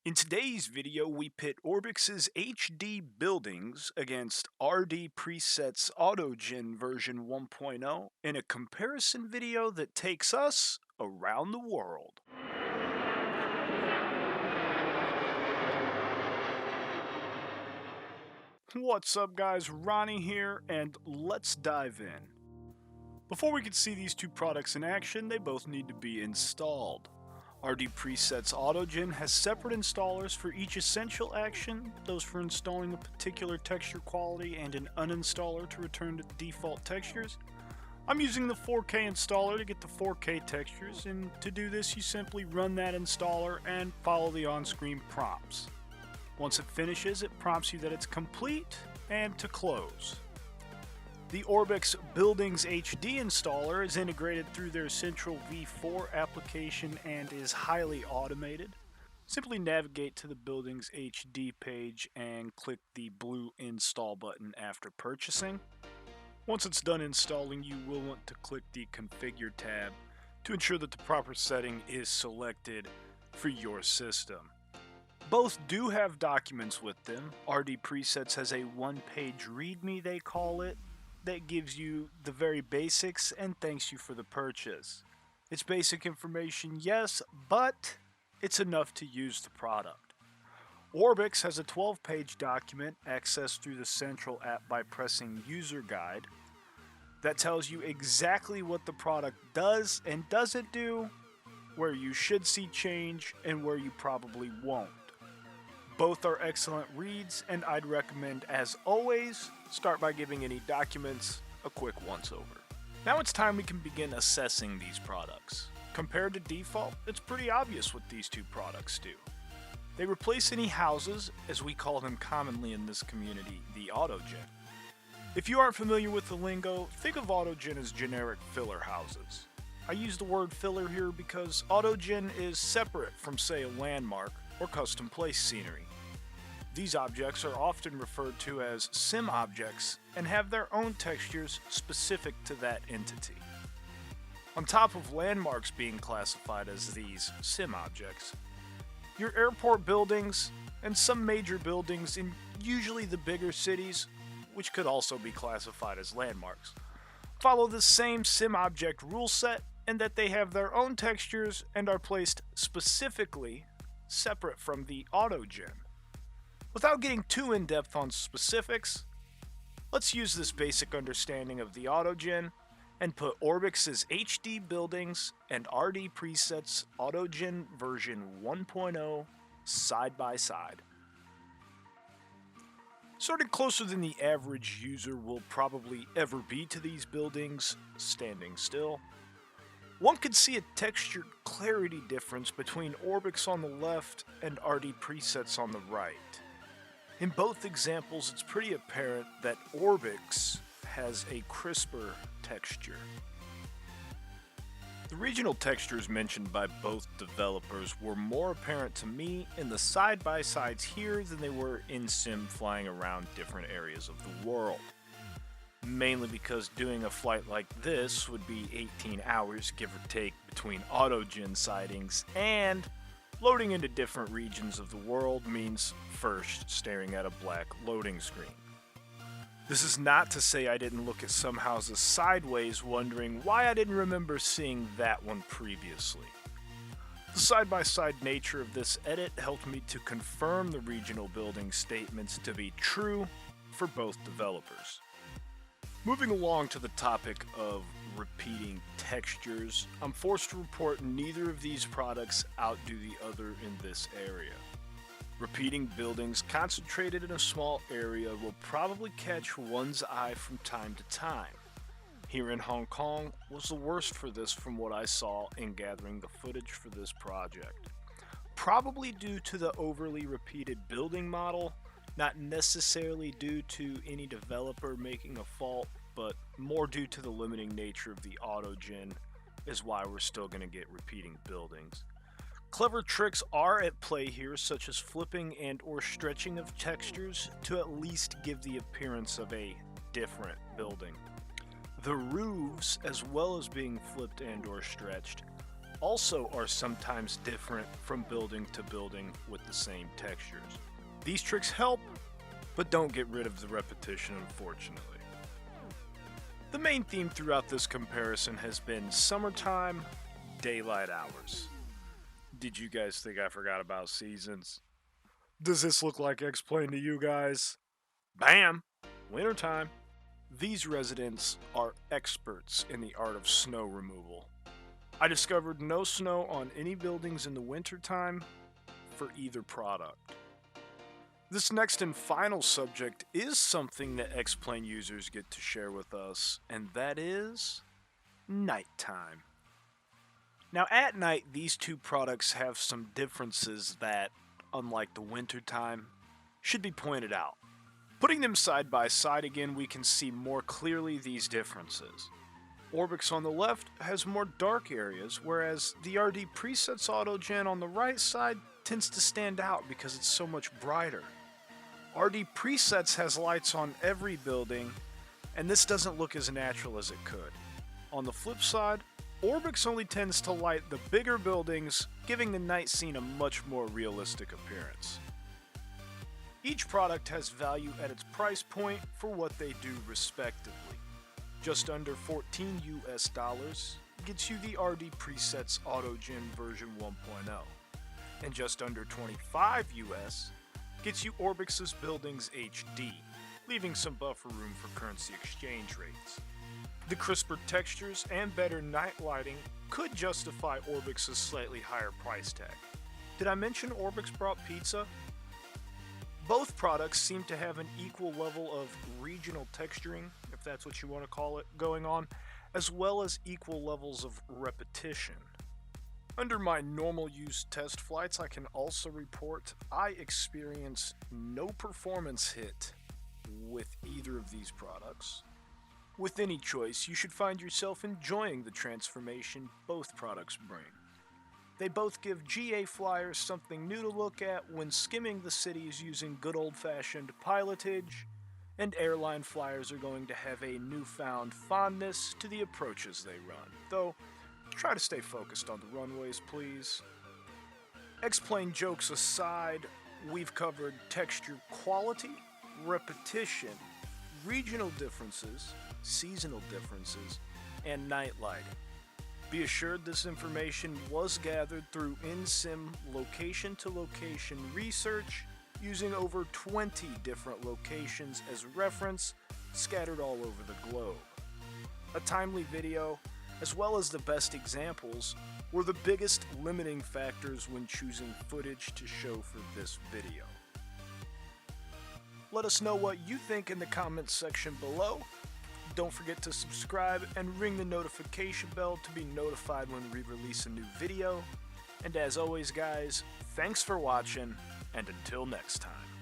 In today's video, we pit Orbx's HD Buildings against RD Presets Autogen version 1.0 in a comparison video that takes us around the world. What's up guys, Ronnie here, and let's dive in. Before we can see these two products in action, they both need to be installed. RD Presets Autogen has separate installers for each essential action, those for installing a particular texture quality and an uninstaller to return to default textures. I'm using the 4K installer to get the 4K textures, and to do this you simply run that installer and follow the on-screen prompts. Once it finishes, it prompts you that it's complete and to close. The Orbx Buildings HD installer is integrated through their Central V4 application and is highly automated. Simply navigate to the Buildings HD page and click the blue install button after purchasing. Once it's done installing, you will want to click the Configure tab to ensure that the proper setting is selected for your system. Both do have documents with them. RD Presets has a one-page README, they call it, that gives you the very basics and thanks you for the purchase. It's basic information, yes, but it's enough to use the product. Orbx has a 12-page document accessed through the Central app by pressing User Guide that tells you exactly what the product does and doesn't do, where you should see change, and where you probably won't. Both are excellent reads, and I'd recommend, as always, start by giving any documents a quick once-over. Now it's time we can begin assessing these products. Compared to default, it's pretty obvious what these two products do. They replace any houses, as we call them commonly in this community, the Autogen. If you aren't familiar with the lingo, think of Autogen as generic filler houses. I use the word filler here because Autogen is separate from, say, a landmark or custom place scenery. These objects are often referred to as sim objects and have their own textures specific to that entity. On top of landmarks being classified as these sim objects, your airport buildings and some major buildings in usually the bigger cities, which could also be classified as landmarks, follow the same sim object rule set in that they have their own textures and are placed specifically separate from the Autogen. Without getting too in-depth on specifics, let's use this basic understanding of the Autogen and put Orbx's HD Buildings and RD Presets Autogen version 1.0 side by side. Starting closer than the average user will probably ever be to these buildings, standing still, one could see a textured clarity difference between Orbx on the left and RD Presets on the right. In both examples, it's pretty apparent that Orbx has a crisper texture. The regional textures mentioned by both developers were more apparent to me in the side-by-sides here than they were in sim flying around different areas of the world. Mainly because doing a flight like this would be 18 hours, give or take, between Autogen sightings, and loading into different regions of the world means first staring at a black loading screen. This is not to say I didn't look at some houses sideways wondering why I didn't remember seeing that one previously. The side-by-side nature of this edit helped me to confirm the regional building statements to be true for both developers. Moving along to the topic of repeating textures, I'm forced to report neither of these products outdo the other in this area. Repeating buildings concentrated in a small area will probably catch one's eye from time to time. Here in Hong Kong was the worst for this from what I saw in gathering the footage for this project. Probably due to the overly repeated building model, not necessarily due to any developer making a fault, but more due to the limiting nature of the Autogen is why we're still going to get repeating buildings. Clever tricks are at play here, such as flipping and or stretching of textures to at least give the appearance of a different building. The roofs, as well as being flipped and or stretched, also are sometimes different from building to building with the same textures. These tricks help, but don't get rid of the repetition, unfortunately. The main theme throughout this comparison has been summertime, daylight hours. Did you guys think I forgot about seasons? Does this look like X-Plane to you guys? Bam! Wintertime. These residents are experts in the art of snow removal. I discovered no snow on any buildings in the wintertime for either product. This next and final subject is something that X-Plane users get to share with us, and that is nighttime. Now at night, these two products have some differences that, unlike the wintertime, should be pointed out. Putting them side by side again, we can see more clearly these differences. Orbx on the left has more dark areas, whereas the RD Presets Autogen on the right side tends to stand out because it's so much brighter. RD Presets has lights on every building, and this doesn't look as natural as it could. On the flip side, Orbx only tends to light the bigger buildings, giving the night scene a much more realistic appearance. Each product has value at its price point for what they do respectively. Just under $14 US gets you the RD Presets Autogen version 1.0, and just under $25 US gets you Orbx's Buildings HD, leaving some buffer room for currency exchange rates. The crisper textures and better night lighting could justify Orbx's slightly higher price tag. Did I mention Orbx brought pizza? Both products seem to have an equal level of regional texturing, if that's what you want to call it, going on, as well as equal levels of repetition. Under my normal use test flights, I can also report I experienced no performance hit with either of these products. With any choice, you should find yourself enjoying the transformation both products bring. They both give GA flyers something new to look at when skimming the cities using good old-fashioned pilotage, and airline flyers are going to have a newfound fondness to the approaches they run, though try to stay focused on the runways, please. X-Plane jokes aside, we've covered texture quality, repetition, regional differences, seasonal differences, and night lighting. Be assured this information was gathered through in-sim location-to-location research using over 20 different locations as reference scattered all over the globe. A timely video, as well as the best examples, were the biggest limiting factors when choosing footage to show for this video. Let us know what you think in the comments section below. Don't forget to subscribe and ring the notification bell to be notified when we release a new video. And as always guys, thanks for watching, and until next time.